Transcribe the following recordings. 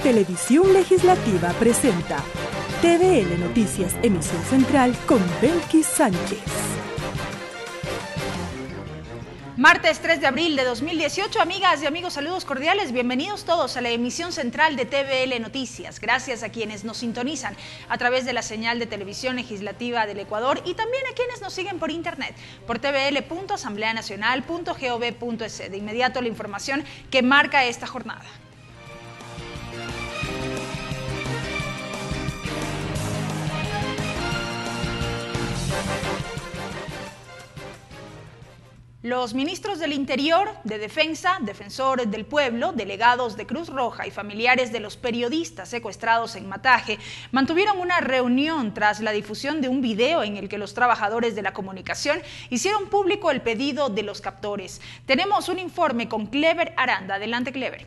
Televisión Legislativa presenta TVL Noticias, emisión central con Belkis Sánchez. Martes 3 de abril de 2018, amigas y amigos, saludos cordiales, bienvenidos todos a la emisión central de TVL Noticias. Gracias a quienes nos sintonizan a través de la señal de televisión legislativa del Ecuador y también a quienes nos siguen por internet, por tvl.asambleanacional.gov.es. De inmediato la información que marca esta jornada. Los ministros del Interior, de Defensa, Defensor del Pueblo, delegados de Cruz Roja y familiares de los periodistas secuestrados en Mataje mantuvieron una reunión tras la difusión de un video en el que los trabajadores de la comunicación hicieron público el pedido de los captores. Tenemos un informe con Clever Aranda. Adelante, Clever.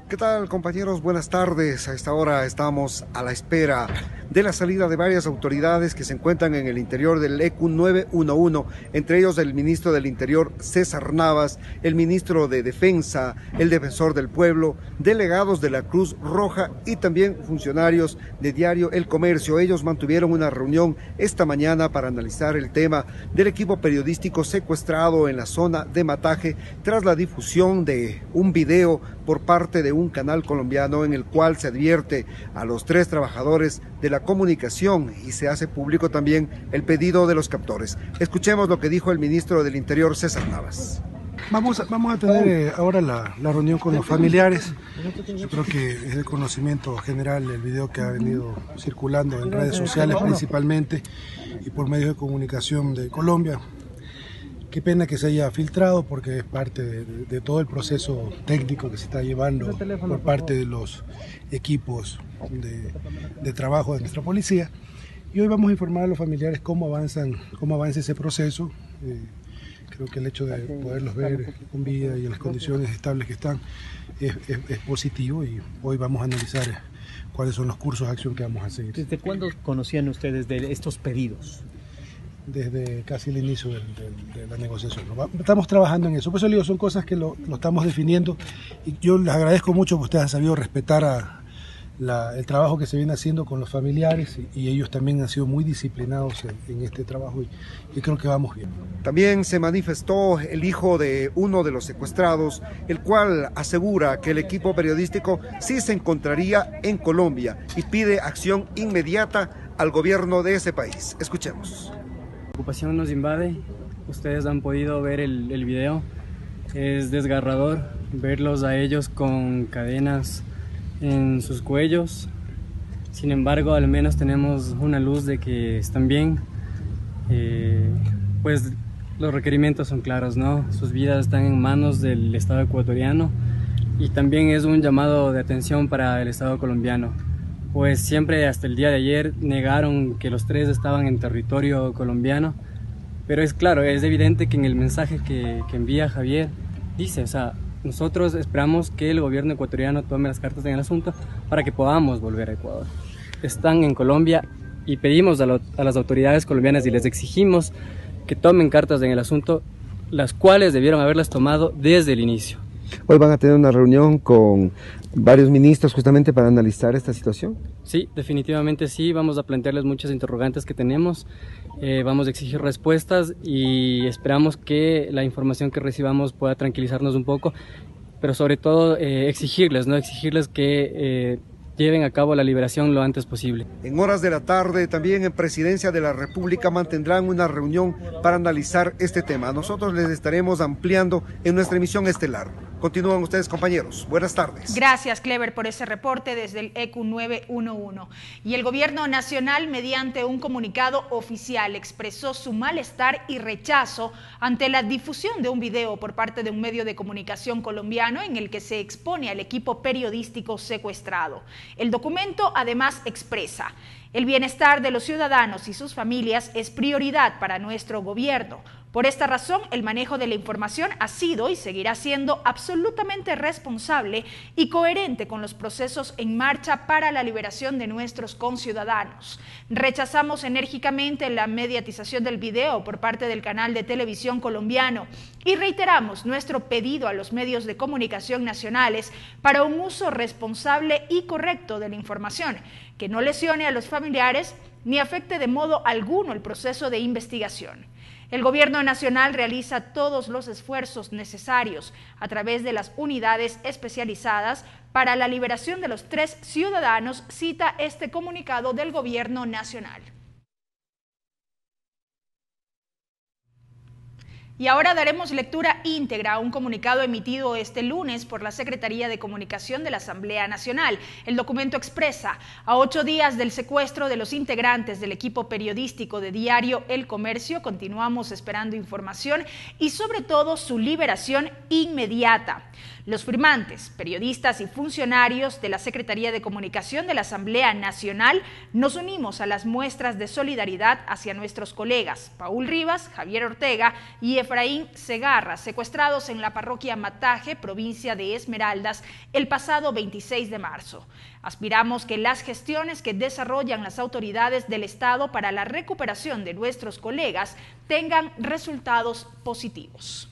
¿Qué tal, compañeros? Buenas tardes. A esta hora estamos a la espera de la salida de varias autoridades que se encuentran en el interior del ECU 911, entre ellos el ministro del Interior César Navas, el ministro de Defensa, el Defensor del Pueblo, delegados de la Cruz Roja y también funcionarios de Diario El Comercio. Ellos mantuvieron una reunión esta mañana para analizar el tema del equipo periodístico secuestrado en la zona de Mataje tras la difusión de un video por parte de un canal colombiano en el cual se advierte a los 3 trabajadores de la comunicación y se hace público también el pedido de los captores. Escuchemos lo que dijo el ministro del Interior, César Navas. Vamos a tener ahora la reunión con los familiares. Yo creo que es de conocimiento general el video que ha venido circulando en redes sociales principalmente y por medios de comunicación de Colombia. Qué pena que se haya filtrado porque es parte de todo el proceso técnico que se está llevando por parte de los equipos de trabajo de nuestra policía. Y hoy vamos a informar a los familiares cómo avanza ese proceso. Creo que el hecho de poderlos ver con vida y en las condiciones estables que están es positivo y hoy vamos a analizar cuáles son los cursos de acción que vamos a seguir. ¿Desde cuándo conocían ustedes de estos pedidos? Desde casi el inicio de la negociación. Estamos trabajando en eso, por eso digo, son cosas que lo estamos definiendo y yo les agradezco mucho que ustedes han sabido respetar el trabajo que se viene haciendo con los familiares y ellos también han sido muy disciplinados en este trabajo y creo que vamos bien. También se manifestó el hijo de uno de los secuestrados, el cual asegura que el equipo periodístico sí se encontraría en Colombia y pide acción inmediata al gobierno de ese país. Escuchemos. La ocupación nos invade, ustedes han podido ver el video, es desgarrador verlos a ellos con cadenas en sus cuellos, sin embargo al menos tenemos una luz de que están bien, pues los requerimientos son claros, ¿no? Sus vidas están en manos del Estado ecuatoriano y también es un llamado de atención para el Estado colombiano. Pues siempre hasta el día de ayer negaron que los 3 estaban en territorio colombiano, pero es claro, es evidente que en el mensaje que envía Javier dice, o sea, nosotros esperamos que el gobierno ecuatoriano tome las cartas en el asunto para que podamos volver a Ecuador. Están en Colombia y pedimos a las autoridades colombianas y les exigimos que tomen cartas en el asunto, las cuales debieron haberlas tomado desde el inicio. Hoy van a tener una reunión con varios ministros justamente para analizar esta situación. Sí, definitivamente sí, vamos a plantearles muchas interrogantes que tenemos, vamos a exigir respuestas y esperamos que la información que recibamos pueda tranquilizarnos un poco, pero sobre todo exigirles que lleven a cabo la liberación lo antes posible. En horas de la tarde, también en Presidencia de la República mantendrán una reunión para analizar este tema. Nosotros les estaremos ampliando en nuestra emisión estelar. Continúan ustedes, compañeros. Buenas tardes. Gracias, Clever, por ese reporte desde el ECU 911. Y el gobierno nacional, mediante un comunicado oficial, expresó su malestar y rechazo ante la difusión de un video por parte de un medio de comunicación colombiano en el que se expone al equipo periodístico secuestrado. El documento además expresa: el bienestar de los ciudadanos y sus familias es prioridad para nuestro gobierno. Por esta razón, el manejo de la información ha sido y seguirá siendo absolutamente responsable y coherente con los procesos en marcha para la liberación de nuestros conciudadanos. Rechazamos enérgicamente la mediatización del video por parte del canal de televisión colombiano y reiteramos nuestro pedido a los medios de comunicación nacionales para un uso responsable y correcto de la información, que no lesione a los familiares ni afecte de modo alguno el proceso de investigación. El Gobierno Nacional realiza todos los esfuerzos necesarios a través de las unidades especializadas para la liberación de los 3 ciudadanos, cita este comunicado del Gobierno Nacional. Y ahora daremos lectura íntegra a un comunicado emitido este lunes por la Secretaría de Comunicación de la Asamblea Nacional. El documento expresa: a 8 días del secuestro de los integrantes del equipo periodístico de diario El Comercio, continuamos esperando información y sobre todo su liberación inmediata. Los firmantes, periodistas y funcionarios de la Secretaría de Comunicación de la Asamblea Nacional nos unimos a las muestras de solidaridad hacia nuestros colegas Paul Rivas, Javier Ortega y Efraín Segarra, secuestrados en la parroquia Mataje, provincia de Esmeraldas, el pasado 26 de marzo. Aspiramos que las gestiones que desarrollan las autoridades del Estado para la recuperación de nuestros colegas tengan resultados positivos.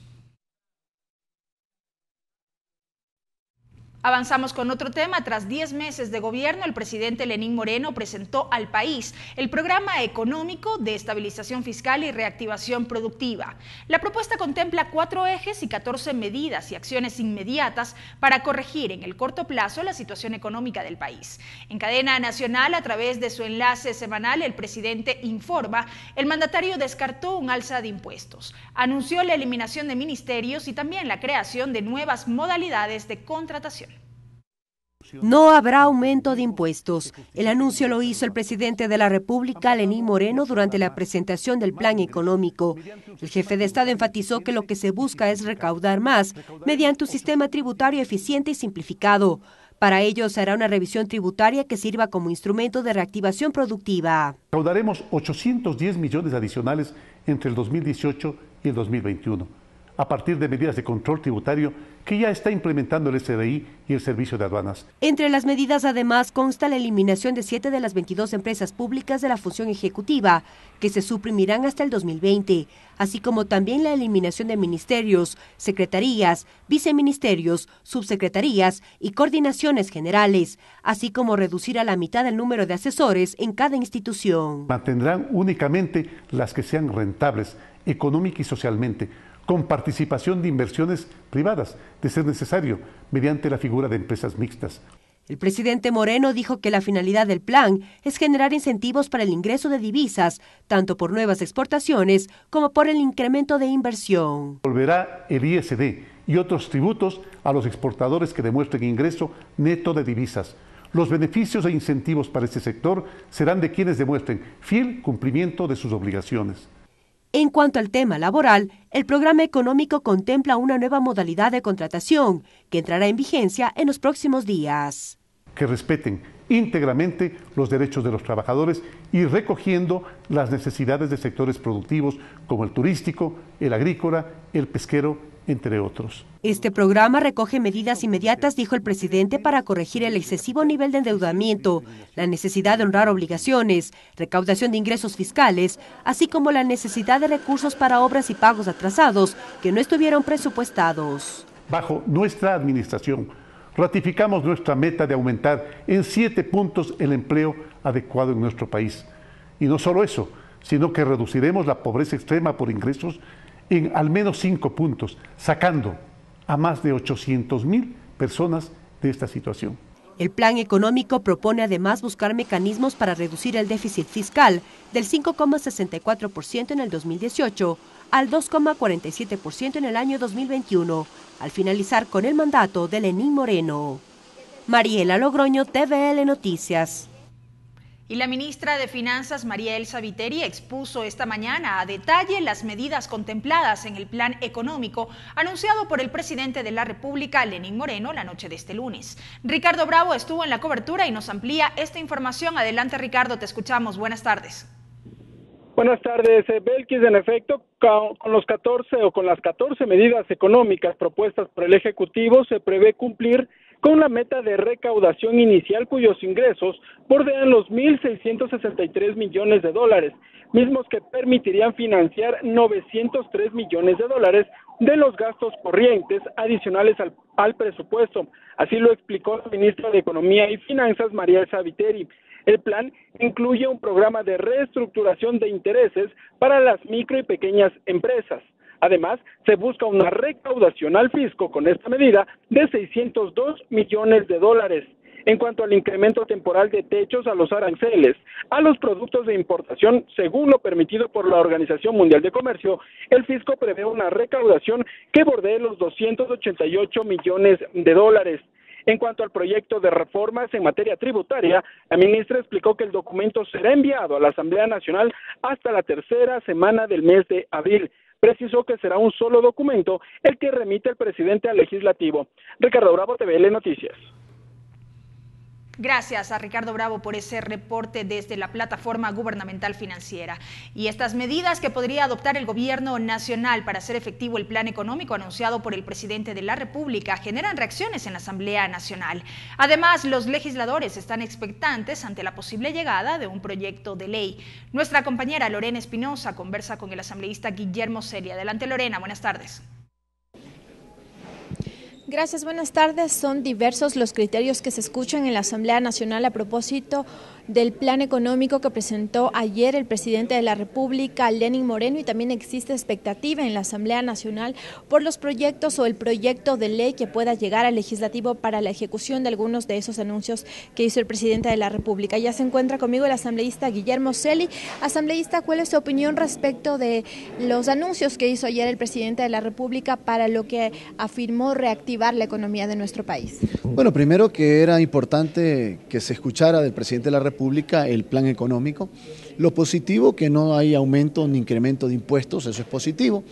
Avanzamos con otro tema. Tras 10 meses de gobierno, el presidente Lenín Moreno presentó al país el Programa Económico de Estabilización Fiscal y Reactivación Productiva. La propuesta contempla 4 ejes y 14 medidas y acciones inmediatas para corregir en el corto plazo la situación económica del país. En cadena nacional, a través de su enlace semanal, el presidente informa, el mandatario descartó un alza de impuestos, anunció la eliminación de ministerios y también la creación de nuevas modalidades de contratación. No habrá aumento de impuestos. El anuncio lo hizo el presidente de la República, Lenín Moreno, durante la presentación del plan económico. El jefe de Estado enfatizó que lo que se busca es recaudar más mediante un sistema tributario eficiente y simplificado. Para ello, se hará una revisión tributaria que sirva como instrumento de reactivación productiva. Recaudaremos 810 millones adicionales entre el 2018 y el 2021, a partir de medidas de control tributario que ya está implementando el SRI y el Servicio de Aduanas. Entre las medidas, además, consta la eliminación de 7 de las 22 empresas públicas de la función ejecutiva, que se suprimirán hasta el 2020, así como también la eliminación de ministerios, secretarías, viceministerios, subsecretarías y coordinaciones generales, así como reducir a la mitad el número de asesores en cada institución. Mantendrán únicamente las que sean rentables, económica y socialmente, con participación de inversiones privadas, de ser necesario, mediante la figura de empresas mixtas. El presidente Moreno dijo que la finalidad del plan es generar incentivos para el ingreso de divisas, tanto por nuevas exportaciones como por el incremento de inversión. Volverá el ISD y otros tributos a los exportadores que demuestren ingreso neto de divisas. Los beneficios e incentivos para este sector serán de quienes demuestren fiel cumplimiento de sus obligaciones. En cuanto al tema laboral, el programa económico contempla una nueva modalidad de contratación que entrará en vigencia en los próximos días. Que respeten íntegramente los derechos de los trabajadores y recogiendo las necesidades de sectores productivos como el turístico, el agrícola, el pesquero, entre otros. Este programa recoge medidas inmediatas, dijo el presidente, para corregir el excesivo nivel de endeudamiento, la necesidad de honrar obligaciones, recaudación de ingresos fiscales, así como la necesidad de recursos para obras y pagos atrasados que no estuvieron presupuestados. Bajo nuestra administración, ratificamos nuestra meta de aumentar en 7 puntos el empleo adecuado en nuestro país. Y no solo eso, sino que reduciremos la pobreza extrema por ingresos en al menos 5 puntos, sacando a más de 800,000 personas de esta situación. El plan económico propone además buscar mecanismos para reducir el déficit fiscal del 5,64% en el 2018 al 2,47% en el año 2021, al finalizar con el mandato de Lenín Moreno. Mariela Logroño, TVL Noticias. Y la ministra de Finanzas, María Elsa Viteri, expuso esta mañana a detalle las medidas contempladas en el plan económico anunciado por el presidente de la República, Lenín Moreno, la noche de este lunes. Ricardo Bravo estuvo en la cobertura y nos amplía esta información. Adelante, Ricardo, te escuchamos. Buenas tardes. Buenas tardes, Belkis. En efecto, con las 14 medidas económicas propuestas por el Ejecutivo, se prevé cumplir con la meta de recaudación inicial cuyos ingresos bordean los 1.663 millones de dólares, mismos que permitirían financiar 903 millones de dólares de los gastos corrientes adicionales al presupuesto. Así lo explicó la ministra de Economía y Finanzas, María Elsa Viteri. El plan incluye un programa de reestructuración de intereses para las micro y pequeñas empresas. Además, se busca una recaudación al fisco con esta medida de 602 millones de dólares. En cuanto al incremento temporal de techos a los aranceles, a los productos de importación, según lo permitido por la Organización Mundial de Comercio, el fisco prevé una recaudación que bordee los 288 millones de dólares. En cuanto al proyecto de reformas en materia tributaria, la ministra explicó que el documento será enviado a la Asamblea Nacional hasta la tercera semana del mes de abril. Precisó que será un solo documento el que remite el presidente al legislativo. Ricardo Bravo, TVL Noticias. Gracias a Ricardo Bravo por ese reporte desde la plataforma gubernamental financiera. Y estas medidas que podría adoptar el gobierno nacional para hacer efectivo el plan económico anunciado por el presidente de la República generan reacciones en la Asamblea Nacional. Además, los legisladores están expectantes ante la posible llegada de un proyecto de ley. Nuestra compañera Lorena Espinosa conversa con el asambleísta Guillermo Celi. Adelante, Lorena, buenas tardes. Gracias, buenas tardes. Son diversos los criterios que se escuchan en la Asamblea Nacional a propósito del plan económico que presentó ayer el presidente de la República, Lenín Moreno, y también existe expectativa en la Asamblea Nacional por los proyectos o el proyecto de ley que pueda llegar al legislativo para la ejecución de algunos de esos anuncios que hizo el presidente de la República. Ya se encuentra conmigo el asambleísta Guillermo Celi. Asambleísta, ¿cuál es su opinión respecto de los anuncios que hizo ayer el presidente de la República para lo que afirmó reactivar la economía de nuestro país? Bueno, primero que era importante que se escuchara del presidente de la República el plan económico. Lo positivo, que no hay aumento ni incremento de impuestos, eso es positivo.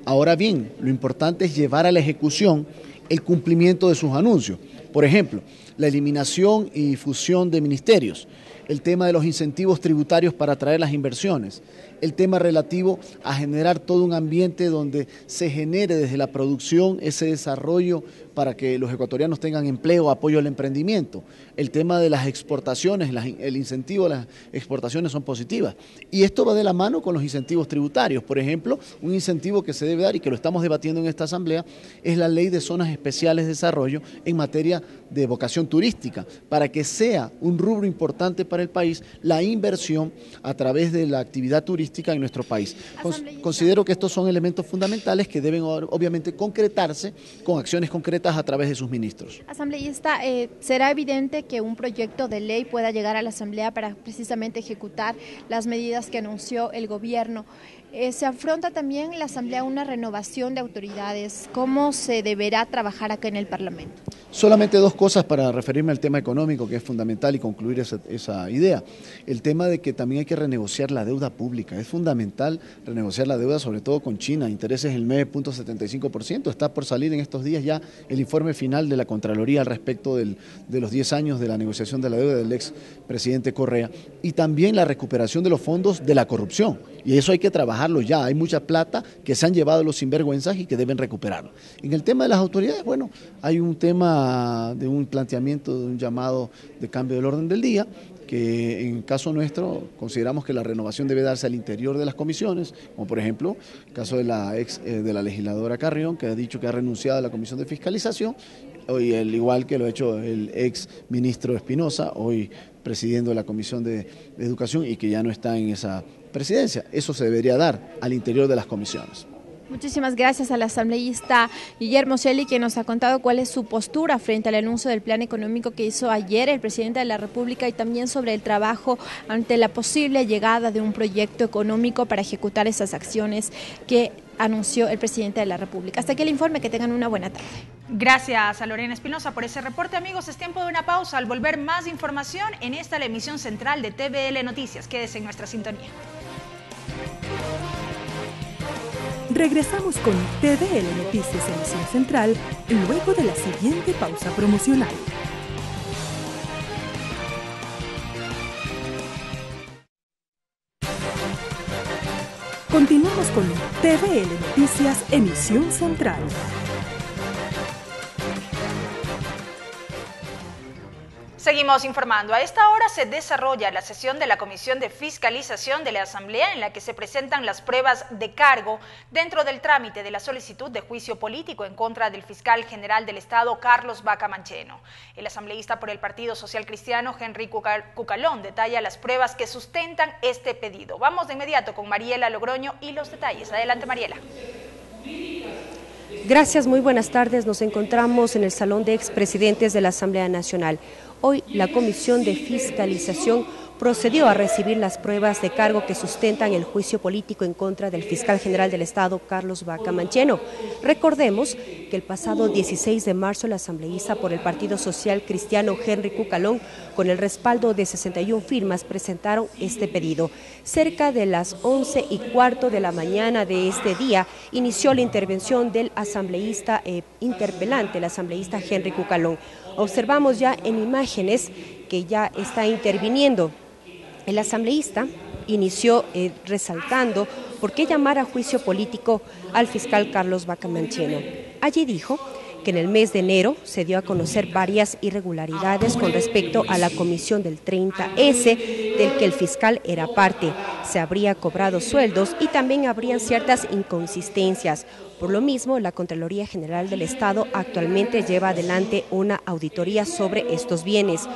Ahora bien, lo importante es llevar a la ejecución el cumplimiento de sus anuncios. Por ejemplo, la eliminación y fusión de ministerios, el tema de los incentivos tributarios para atraer las inversiones, el tema relativo a generar todo un ambiente donde se genere desde la producción ese desarrollo para que los ecuatorianos tengan empleo, apoyo al emprendimiento. El tema de las exportaciones, el incentivo a las exportaciones son positivas. Y esto va de la mano con los incentivos tributarios. Por ejemplo, un incentivo que se debe dar y que lo estamos debatiendo en esta asamblea es la ley de zonas especiales de desarrollo en materia de vocación turística, para que sea un rubro importante para el país la inversión a través de la actividad turística en nuestro país. Considero que estos son elementos fundamentales que deben obviamente concretarse con acciones concretas a través de sus ministros. Asambleísta, ¿será evidente que un proyecto de ley pueda llegar a la Asamblea para precisamente ejecutar las medidas que anunció el gobierno? Se afronta también la Asamblea una renovación de autoridades. ¿Cómo se deberá trabajar acá en el Parlamento? Solamente dos cosas para referirme al tema económico, que es fundamental, y concluir esa idea. El tema de que también hay que renegociar la deuda pública. Es fundamental renegociar la deuda, sobre todo con China. Intereses del 9.75%. Está por salir en estos días ya el informe final de la Contraloría al respecto de los 10 años de la negociación de la deuda del ex presidente Correa. Y también la recuperación de los fondos de la corrupción. Y eso hay que trabajarlo ya. Hay mucha plata que se han llevado los sinvergüenzas y que deben recuperarlo. En el tema de las autoridades, bueno, hay un tema de un planteamiento, de un llamado de cambio del orden del día, que en caso nuestro consideramos que la renovación debe darse al interior de las comisiones, como por ejemplo el caso de la legisladora Carrión, que ha dicho que ha renunciado a la Comisión de Fiscalización, hoy al igual que lo ha hecho el ex ministro Espinosa, hoy presidiendo la Comisión de Educación y que ya no está en esa presidencia. Eso se debería dar al interior de las comisiones. Muchísimas gracias al asambleísta Guillermo Celi, quien nos ha contado cuál es su postura frente al anuncio del plan económico que hizo ayer el presidente de la República y también sobre el trabajo ante la posible llegada de un proyecto económico para ejecutar esas acciones que anunció el presidente de la República. Hasta aquí el informe, que tengan una buena tarde. Gracias a Lorena Espinosa por ese reporte. Amigos, es tiempo de una pausa. Al volver, más información en esta la emisión central de TVL Noticias. Quédese en nuestra sintonía. Regresamos con TVL Noticias Emisión Central luego de la siguiente pausa promocional. Continuamos con TVL Noticias, emisión central. Seguimos informando. A esta hora se desarrolla la sesión de la Comisión de Fiscalización de la Asamblea en la que se presentan las pruebas de cargo dentro del trámite de la solicitud de juicio político en contra del fiscal general del Estado, Carlos Vaca Mancheno. El asambleísta por el Partido Social Cristiano, Henry Cucalón, detalla las pruebas que sustentan este pedido. Vamos de inmediato con Mariela Logroño y los detalles. Adelante, Mariela. Gracias, muy buenas tardes. Nos encontramos en el Salón de Expresidentes de la Asamblea Nacional. Hoy la Comisión de Fiscalización procedió a recibir las pruebas de cargo que sustentan el juicio político en contra del fiscal general del Estado, Carlos Vaca Mancheno. Recordemos que el pasado 16 de marzo el asambleísta por el Partido Social Cristiano, Henry Cucalón, con el respaldo de 61 firmas, presentaron este pedido. Cerca de las 11:15 de la mañana de este día, inició la intervención del asambleísta interpelante, el asambleísta Henry Cucalón. Observamos ya en imágenes que ya está interviniendo. El asambleísta inició resaltando por qué llamar a juicio político al fiscal Carlos Vaca Mancheno. Allí dijo que en el mes de enero se dio a conocer varias irregularidades con respecto a la comisión del 30S, del que el fiscal era parte. Se habría cobrado sueldos y también habrían ciertas inconsistencias. Por lo mismo, la Contraloría General del Estado actualmente lleva adelante una auditoría sobre estos bienes.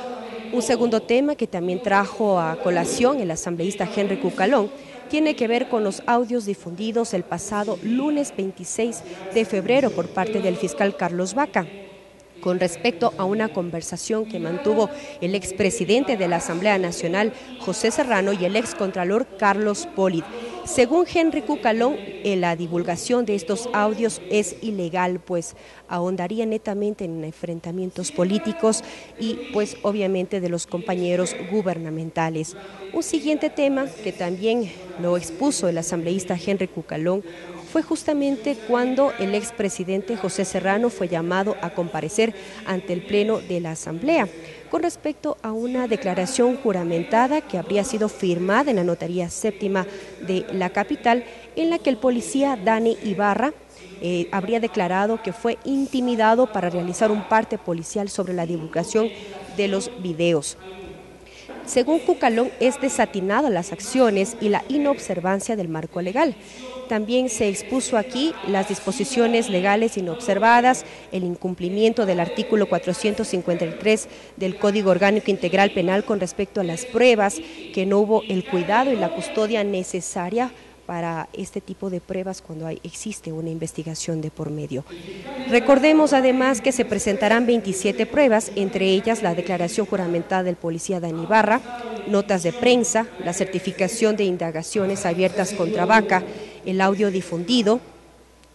Un segundo tema que también trajo a colación el asambleísta Henry Cucalón tiene que ver con los audios difundidos el pasado lunes 26 de febrero por parte del fiscal Carlos Vaca, con respecto a una conversación que mantuvo el expresidente de la Asamblea Nacional, José Serrano, y el excontralor Carlos Polid. Según Henry Cucalón, la divulgación de estos audios es ilegal, pues ahondaría netamente en enfrentamientos políticos y pues obviamente de los compañeros gubernamentales. Un siguiente tema que también lo expuso el asambleísta Henry Cucalón fue justamente cuando el expresidente José Serrano fue llamado a comparecer ante el Pleno de la Asamblea con respecto a una declaración juramentada que habría sido firmada en la Notaría Séptima de la capital, en la que el policía Dani Ibarra habría declarado que fue intimidado para realizar un parte policial sobre la divulgación de los videos. Según Cucalón, es desatinado las acciones y la inobservancia del marco legal. También se expuso aquí las disposiciones legales inobservadas, el incumplimiento del artículo 453 del Código Orgánico Integral Penal con respecto a las pruebas, que no hubo el cuidado y la custodia necesaria para este tipo de pruebas cuando existe una investigación de por medio. Recordemos además que se presentarán 27 pruebas, entre ellas la declaración juramentada del policía Dani Ibarra, notas de prensa, la certificación de indagaciones abiertas contra Vaca, el audio difundido,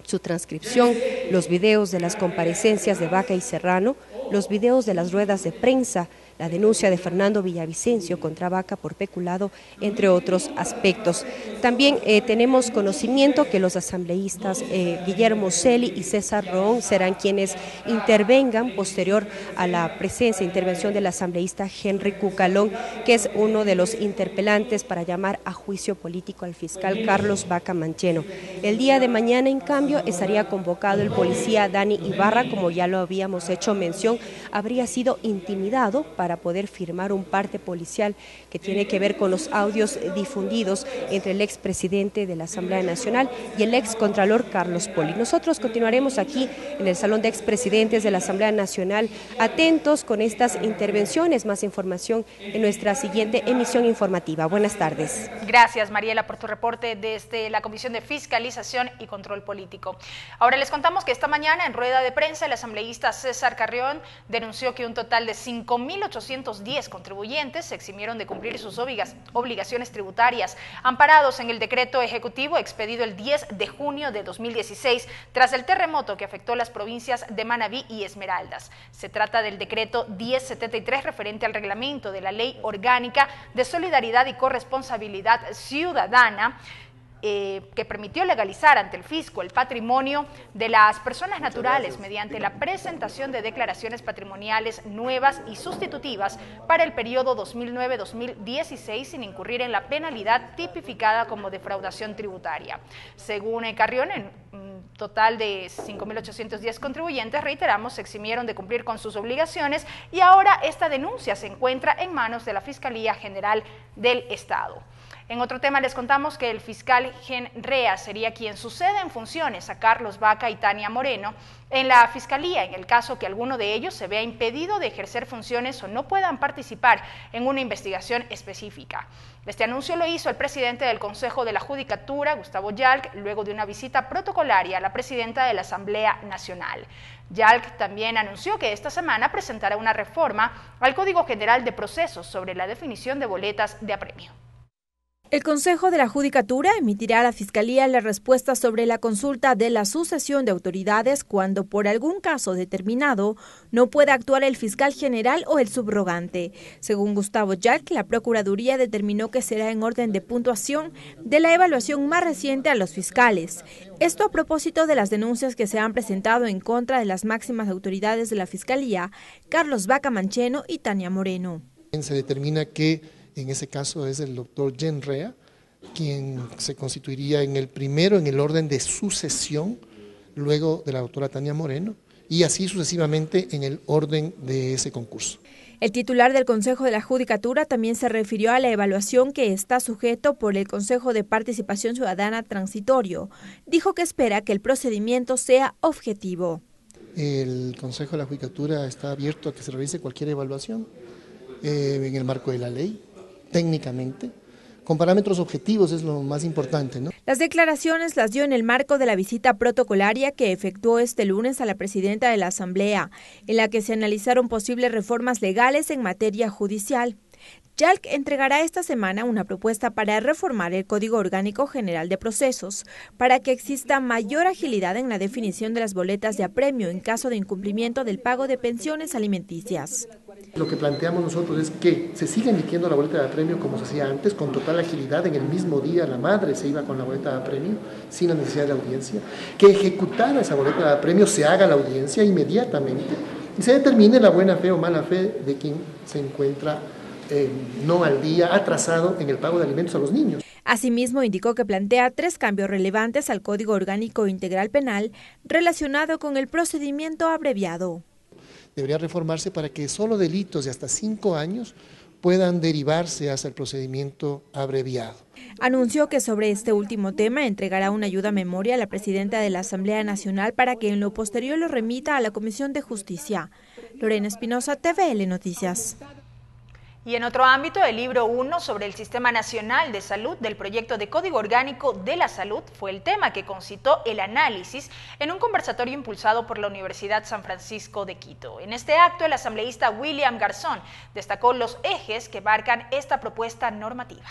su transcripción, los videos de las comparecencias de Vaca y Serrano, los videos de las ruedas de prensa, la denuncia de Fernando Villavicencio contra Vaca por peculado, entre otros aspectos. También tenemos conocimiento que los asambleístas Guillermo Celi y César Roón serán quienes intervengan posterior a la intervención del asambleísta Henry Cucalón, que es uno de los interpelantes para llamar a juicio político al fiscal Carlos Vaca Mancheno. El día de mañana, en cambio, estaría convocado el policía Dani Ibarra, como ya lo habíamos hecho mención, habría sido intimidado para poder firmar un parte policial que tiene que ver con los audios difundidos entre el expresidente de la Asamblea Nacional y el excontralor Carlos Poli. Nosotros continuaremos aquí en el Salón de Expresidentes de la Asamblea Nacional, atentos con estas intervenciones. Más información en nuestra siguiente emisión informativa. Buenas tardes. Gracias, Mariela, por tu reporte desde la Comisión de Fiscalización y Control Político. Ahora les contamos que esta mañana en rueda de prensa el asambleísta César Carrión denunció que un total de 5.810 contribuyentes se eximieron de cumplir sus obligaciones tributarias, amparados en el decreto ejecutivo expedido el 10 de junio de 2016 tras el terremoto que afectó las provincias de Manabí y Esmeraldas. Se trata del decreto 1073 referente al reglamento de la Ley Orgánica de Solidaridad y Corresponsabilidad Ciudadana, que permitió legalizar ante el fisco el patrimonio de las personas naturales mediante la presentación de declaraciones patrimoniales nuevas y sustitutivas para el periodo 2009-2016 sin incurrir en la penalidad tipificada como defraudación tributaria. Según Carrión, en un total de 5.810 contribuyentes, reiteramos, se eximieron de cumplir con sus obligaciones y ahora esta denuncia se encuentra en manos de la Fiscalía General del Estado. En otro tema les contamos que el fiscal Gen Rea sería quien sucede en funciones a Carlos Vaca y Tania Moreno en la Fiscalía en el caso que alguno de ellos se vea impedido de ejercer funciones o no puedan participar en una investigación específica. Este anuncio lo hizo el presidente del Consejo de la Judicatura, Gustavo Yalc, luego de una visita protocolaria a la presidenta de la Asamblea Nacional. Yalc también anunció que esta semana presentará una reforma al Código General de Procesos sobre la definición de boletas de apremio. El Consejo de la Judicatura emitirá a la Fiscalía la respuesta sobre la consulta de la sucesión de autoridades cuando por algún caso determinado no pueda actuar el fiscal general o el subrogante. Según Gustavo Yalc, la Procuraduría determinó que será en orden de puntuación de la evaluación más reciente a los fiscales. Esto a propósito de las denuncias que se han presentado en contra de las máximas autoridades de la Fiscalía, Carlos Vaca Mancheno y Tania Moreno. Se determina que en ese caso es el doctor Gen Rea, quien se constituiría en el orden de sucesión, luego de la doctora Tania Moreno, y así sucesivamente en el orden de ese concurso. El titular del Consejo de la Judicatura también se refirió a la evaluación que está sujeto por el Consejo de Participación Ciudadana Transitorio. Dijo que espera que el procedimiento sea objetivo. El Consejo de la Judicatura está abierto a que se realice cualquier evaluación en el marco de la ley, técnicamente, con parámetros objetivos es lo más importante, ¿no? Las declaraciones las dio en el marco de la visita protocolaria que efectuó este lunes a la presidenta de la Asamblea, en la que se analizaron posibles reformas legales en materia judicial. Yalc entregará esta semana una propuesta para reformar el Código Orgánico General de Procesos, para que exista mayor agilidad en la definición de las boletas de apremio en caso de incumplimiento del pago de pensiones alimenticias. Lo que planteamos nosotros es que se siga emitiendo la boleta de apremio como se hacía antes, con total agilidad, en el mismo día la madre se iba con la boleta de apremio, sin la necesidad de audiencia, que ejecutara esa boleta de apremio, se haga la audiencia inmediatamente y se determine la buena fe o mala fe de quien se encuentra no al día, atrasado en el pago de alimentos a los niños. Asimismo, indicó que plantea 3 cambios relevantes al Código Orgánico Integral Penal relacionado con el procedimiento abreviado. Debería reformarse para que solo delitos de hasta 5 años puedan derivarse hacia el procedimiento abreviado. Anunció que sobre este último tema entregará una ayuda a memoria a la presidenta de la Asamblea Nacional para que en lo posterior lo remita a la Comisión de Justicia. Lorena Espinosa, TVL Noticias. Y en otro ámbito, el libro 1 sobre el Sistema Nacional de Salud del proyecto de Código Orgánico de la Salud fue el tema que concitó el análisis en un conversatorio impulsado por la Universidad San Francisco de Quito. En este acto, el asambleísta William Garzón destacó los ejes que marcan esta propuesta normativa.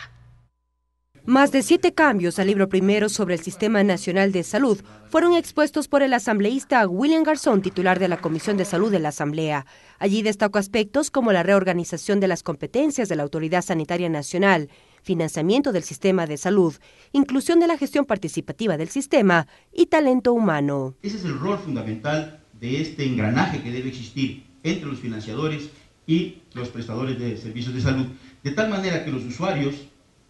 Más de 7 cambios al libro primero sobre el Sistema Nacional de Salud fueron expuestos por el asambleísta William Garzón, titular de la Comisión de Salud de la Asamblea. Allí destacó aspectos como la reorganización de las competencias de la Autoridad Sanitaria Nacional, financiamiento del sistema de salud, inclusión de la gestión participativa del sistema y talento humano. Ese es el rol fundamental de este engranaje que debe existir entre los financiadores y los prestadores de servicios de salud, de tal manera que los usuarios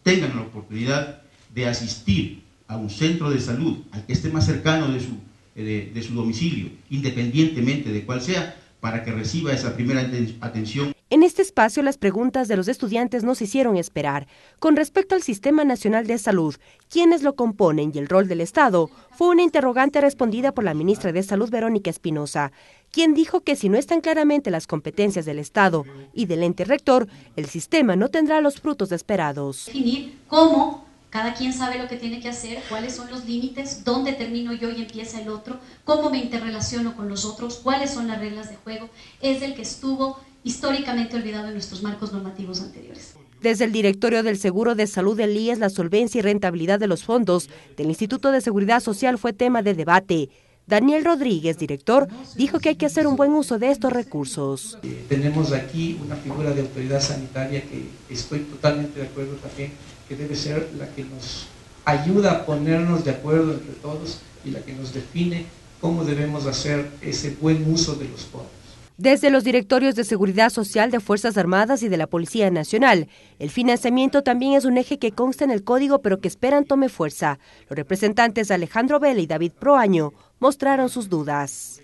tengan la oportunidad de asistir a un centro de salud, al que esté más cercano de su domicilio, independientemente de cuál sea, para que reciba esa primera atención. En este espacio, las preguntas de los estudiantes no se hicieron esperar. Con respecto al Sistema Nacional de Salud, quiénes lo componen y el rol del Estado, fue una interrogante respondida por la ministra de Salud, Verónica Espinosa, quien dijo que si no están claramente las competencias del Estado y del ente rector, el sistema no tendrá los frutos esperados. Definir cómo cada quien sabe lo que tiene que hacer, cuáles son los límites, dónde termino yo y empieza el otro, cómo me interrelaciono con los otros, cuáles son las reglas de juego, es el que estuvo históricamente olvidado en nuestros marcos normativos anteriores. Desde el Directorio del Seguro de Salud del IES, la solvencia y rentabilidad de los fondos del Instituto de Seguridad Social fue tema de debate. Daniel Rodríguez, director, dijo que hay que hacer un buen uso de estos recursos. Tenemos aquí una figura de autoridad sanitaria que estoy totalmente de acuerdo también, que debe ser la que nos ayuda a ponernos de acuerdo entre todos y la que nos define cómo debemos hacer ese buen uso de los fondos. Desde los directorios de Seguridad Social de Fuerzas Armadas y de la Policía Nacional, el financiamiento también es un eje que consta en el código pero que esperan tome fuerza. Los representantes Alejandro Vela y David Proaño mostraron sus dudas.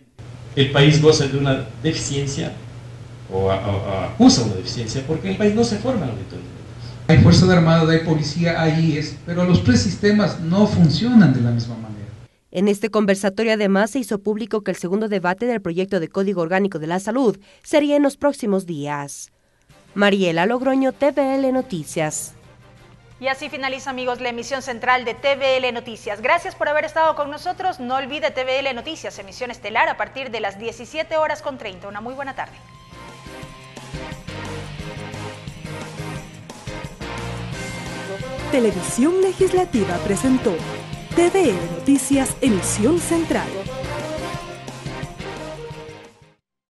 El país goza de una deficiencia o acusa una deficiencia porque el país no se forma en auditoría. Hay Fuerzas Armadas, hay Policía, hay IES, pero los tres sistemas no funcionan de la misma manera. En este conversatorio además se hizo público que el segundo debate del proyecto de Código Orgánico de la Salud sería en los próximos días. Mariela Logroño, TVL Noticias. Y así finaliza, amigos, la emisión central de TVL Noticias. Gracias por haber estado con nosotros. No olvide TVL Noticias, emisión estelar a partir de las 17:30. Una muy buena tarde. Televisión Legislativa presentó TVL Noticias, emisión central.